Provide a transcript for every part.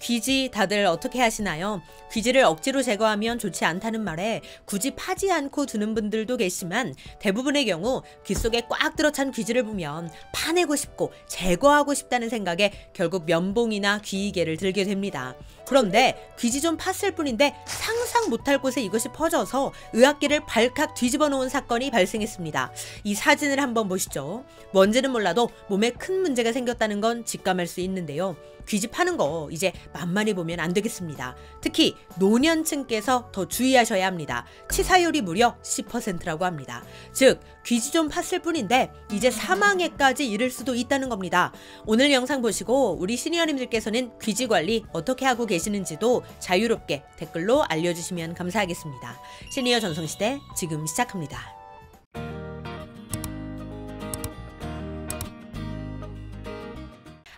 귀지 다들 어떻게 하시나요? 귀지를 억지로 제거하면 좋지 않다는 말에 굳이 파지 않고 두는 분들도 계시지만 대부분의 경우 귀 속에 꽉 들어찬 귀지를 보면 파내고 싶고 제거하고 싶다는 생각에 결국 면봉이나 귀이개를 들게 됩니다. 그런데 귀지 좀 팠을 뿐인데 상상 못할 곳에 이것이 퍼져서 의학기를 발칵 뒤집어 놓은 사건이 발생했습니다. 이 사진을 한번 보시죠. 뭔지는 몰라도 몸에 큰 문제가 생겼다는 건 직감할 수 있는데요. 귀지 파는 거 이제 만만히 보면 안 되겠습니다. 특히 노년층께서 더 주의하셔야 합니다. 치사율이 무려 10%라고 합니다. 즉 귀지 좀 팠을 뿐인데 이제 사망에까지 이를 수도 있다는 겁니다. 오늘 영상 보시고 우리 시니어님들께서는 귀지 관리 어떻게 하고 계시는지도 자유롭게 댓글로 알려주시면 감사하겠습니다. 시니어 전성시대 지금 시작합니다.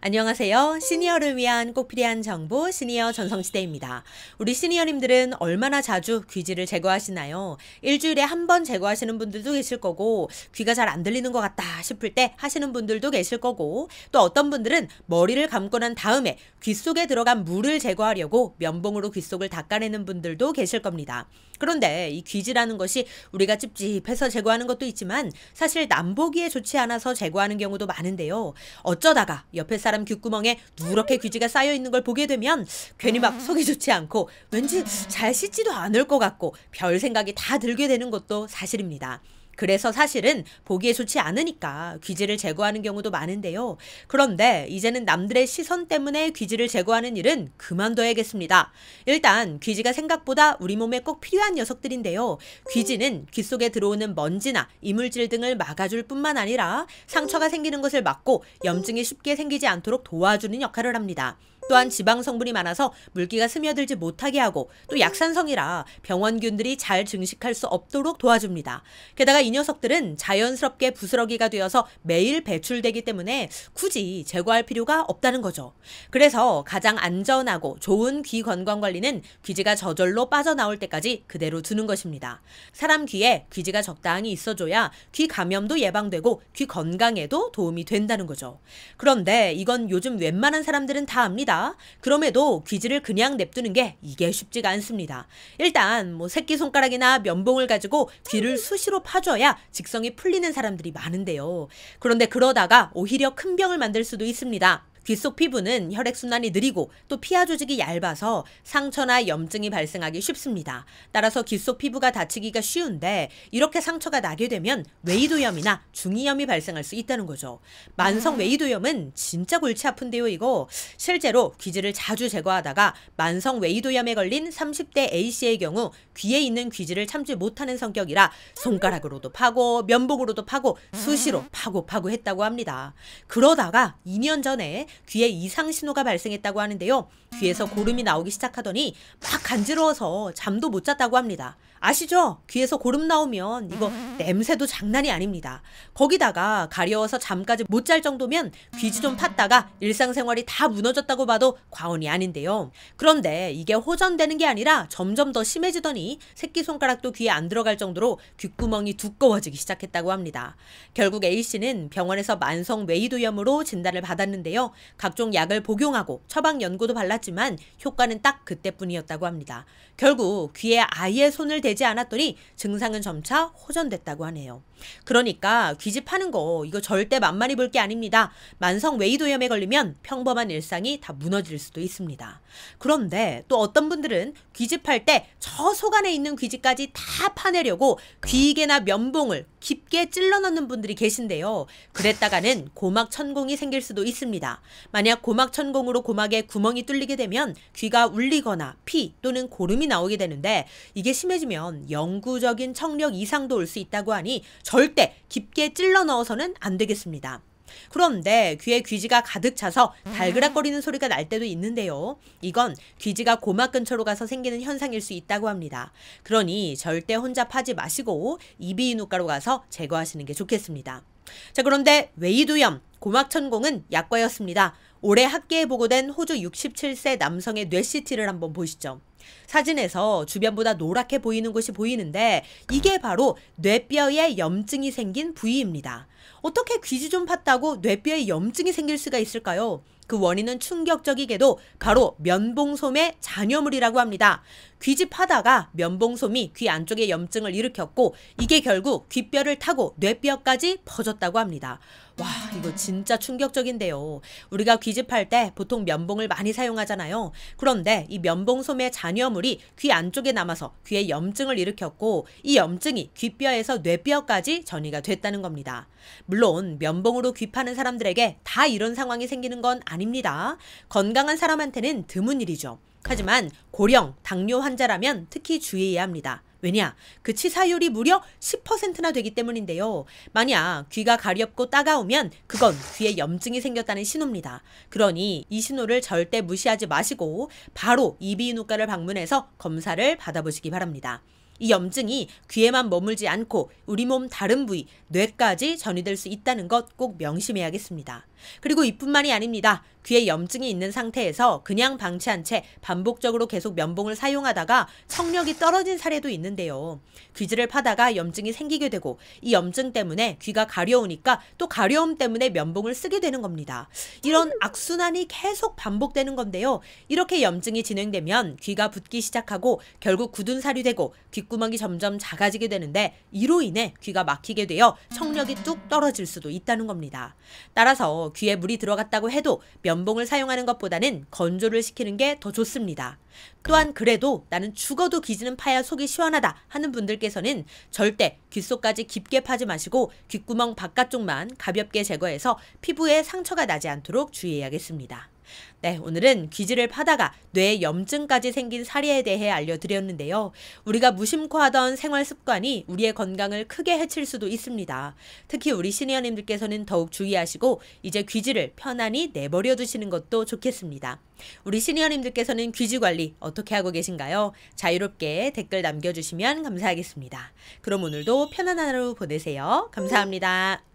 안녕하세요. 시니어를 위한 꼭 필요한 정보 시니어 전성시대입니다. 우리 시니어님들은 얼마나 자주 귀지를 제거하시나요? 일주일에 한 번 제거하시는 분들도 계실 거고 귀가 잘 안 들리는 것 같다 싶을 때 하시는 분들도 계실 거고 또 어떤 분들은 머리를 감고 난 다음에 귀 속에 들어간 물을 제거하려고 면봉으로 귀 속을 닦아내는 분들도 계실 겁니다. 그런데 이 귀지라는 것이 우리가 찝찝해서 제거하는 것도 있지만 사실 남보기에 좋지 않아서 제거하는 경우도 많은데요. 어쩌다가 옆에 사람 귓구멍에 누렇게 귀지가 쌓여 있는 걸 보게 되면 괜히 막 속이 좋지 않고 왠지 잘 씻지도 않을 것 같고 별 생각이 다 들게 되는 것도 사실입니다. 그래서 사실은 보기에 좋지 않으니까 귀지를 제거하는 경우도 많은데요. 그런데 이제는 남들의 시선 때문에 귀지를 제거하는 일은 그만둬야겠습니다. 일단 귀지가 생각보다 우리 몸에 꼭 필요한 녀석들인데요. 귀지는 귀 속에 들어오는 먼지나 이물질 등을 막아줄 뿐만 아니라 상처가 생기는 것을 막고 염증이 쉽게 생기지 않도록 도와주는 역할을 합니다. 또한 지방 성분이 많아서 물기가 스며들지 못하게 하고 또 약산성이라 병원균들이 잘 증식할 수 없도록 도와줍니다. 게다가 이 녀석들은 자연스럽게 부스러기가 되어서 매일 배출되기 때문에 굳이 제거할 필요가 없다는 거죠. 그래서 가장 안전하고 좋은 귀 건강 관리는 귀지가 저절로 빠져나올 때까지 그대로 두는 것입니다. 사람 귀에 귀지가 적당히 있어줘야 귀 감염도 예방되고 귀 건강에도 도움이 된다는 거죠. 그런데 이건 요즘 웬만한 사람들은 다 압니다. 그럼에도 귀지를 그냥 냅두는 게 이게 쉽지가 않습니다. 일단 새끼손가락이나 면봉을 가지고 귀를 수시로 파줘야 직성이 풀리는 사람들이 많은데요. 그런데 그러다가 오히려 큰 병을 만들 수도 있습니다. 귀 속 피부는 혈액순환이 느리고 또 피하 조직이 얇아서 상처나 염증이 발생하기 쉽습니다. 따라서 귀 속 피부가 다치기가 쉬운데 이렇게 상처가 나게 되면 웨이도염이나 중이염이 발생할 수 있다는 거죠. 만성 웨이도염은 진짜 골치 아픈데요. 이거 실제로 귀지를 자주 제거하다가 만성 웨이도염에 걸린 30대 A씨의 경우 귀에 있는 귀지를 참지 못하는 성격이라 손가락으로도 파고 면봉으로도 파고 수시로 파고 했다고 합니다. 그러다가 2년 전에 귀에 이상 신호가 발생했다고 하는데요. 귀에서 고름이 나오기 시작하더니 막 간지러워서 잠도 못 잤다고 합니다. 아시죠? 귀에서 고름 나오면 이거 냄새도 장난이 아닙니다. 거기다가 가려워서 잠까지 못 잘 정도면 귀지 좀 팠다가 일상생활이 다 무너졌다고 봐도 과언이 아닌데요. 그런데 이게 호전되는 게 아니라 점점 더 심해지더니 새끼손가락도 귀에 안 들어갈 정도로 귓구멍이 두꺼워지기 시작했다고 합니다. 결국 A씨는 병원에서 만성 웨이도염으로 진단을 받았는데요. 각종 약을 복용하고 처방 연고도 발랐지만 효과는 딱 그때뿐이었다고 합니다. 결국 귀에 아예 손을 대지 않았더니 증상은 점차 호전됐다고 하네요. 그러니까 귀지 파는 거 이거 절대 만만히 볼 게 아닙니다. 만성 웨이도염에 걸리면 평범한 일상이 다 무너질 수도 있습니다. 그런데 또 어떤 분들은 귀지 팔 때 저 속 안에 있는 귀지까지 다 파내려고 귀이개나 면봉을 깊게 찔러 넣는 분들이 계신데요. 그랬다가는 고막천공이 생길 수도 있습니다. 만약 고막천공으로 고막에 구멍이 뚫리게 되면 귀가 울리거나 피 또는 고름이 나오게 되는데 이게 심해지면 영구적인 청력 이상도 올 수 있다고 하니 절대 깊게 찔러 넣어서는 안 되겠습니다. 그런데 귀에 귀지가 가득 차서 달그락거리는 소리가 날 때도 있는데요. 이건 귀지가 고막 근처로 가서 생기는 현상일 수 있다고 합니다. 그러니 절대 혼자 파지 마시고 이비인후과로 가서 제거하시는 게 좋겠습니다. 자, 그런데 웨이도염, 고막천공은 약과였습니다. 올해 학계에 보고된 호주 67세 남성의 뇌 CT를 한번 보시죠. 사진에서 주변보다 노랗게 보이는 곳이 보이는데 이게 바로 뇌뼈에 염증이 생긴 부위입니다. 어떻게 귀지 좀 팠다고 뇌뼈에 염증이 생길 수가 있을까요? 그 원인은 충격적이게도 바로 면봉솜의 잔여물이라고 합니다. 귀집하다가 면봉솜이 귀 안쪽에 염증을 일으켰고 이게 결국 귀뼈를 타고 뇌뼈까지 퍼졌다고 합니다. 와, 이거 진짜 충격적인데요. 우리가 귀집할 때 보통 면봉을 많이 사용하잖아요. 그런데 이 면봉솜의 잔여물이 귀 안쪽에 남아서 귀에 염증을 일으켰고 이 염증이 귀뼈에서 뇌뼈까지 전이가 됐다는 겁니다. 물론 면봉으로 귀 파는 사람들에게 다 이런 상황이 생기는 건 아닙니다. 건강한 사람한테는 드문 일이죠. 하지만 고령, 당뇨 환자라면 특히 주의해야 합니다. 왜냐? 그 치사율이 무려 10%나 되기 때문인데요. 만약 귀가 가렵고 따가우면 그건 귀에 염증이 생겼다는 신호입니다. 그러니 이 신호를 절대 무시하지 마시고 바로 이비인후과를 방문해서 검사를 받아보시기 바랍니다. 이 염증이 귀에만 머물지 않고 우리 몸 다른 부위, 뇌까지 전이될 수 있다는 것 꼭 명심해야겠습니다. 그리고 이뿐만이 아닙니다. 귀에 염증이 있는 상태에서 그냥 방치한 채 반복적으로 계속 면봉을 사용하다가 청력이 떨어진 사례도 있는데요. 귀지를 파다가 염증이 생기게 되고 이 염증 때문에 귀가 가려우니까 또 가려움 때문에 면봉을 쓰게 되는 겁니다. 이런 악순환이 계속 반복되는 건데요. 이렇게 염증이 진행되면 귀가 붓기 시작하고 결국 굳은 살이 되고 귓구멍이 점점 작아지게 되는데 이로 인해 귀가 막히게 되어 청력이 뚝 떨어질 수도 있다는 겁니다. 따라서 귀에 물이 들어갔다고 해도 면봉을 사용하는 것보다는 건조를 시키는 게 더 좋습니다. 또한 그래도 나는 죽어도 귀지는 파야 속이 시원하다 하는 분들께서는 절대 귓속까지 깊게 파지 마시고 귓구멍 바깥쪽만 가볍게 제거해서 피부에 상처가 나지 않도록 주의해야겠습니다. 네, 오늘은 귀지를 파다가 뇌에 염증까지 생긴 사례에 대해 알려드렸는데요. 우리가 무심코 하던 생활 습관이 우리의 건강을 크게 해칠 수도 있습니다. 특히 우리 시니어님들께서는 더욱 주의하시고 이제 귀지를 편안히 내버려 두시는 것도 좋겠습니다. 우리 시니어님들께서는 귀지 관리 어떻게 하고 계신가요? 자유롭게 댓글 남겨주시면 감사하겠습니다. 그럼 오늘도 편안한 하루 보내세요. 감사합니다.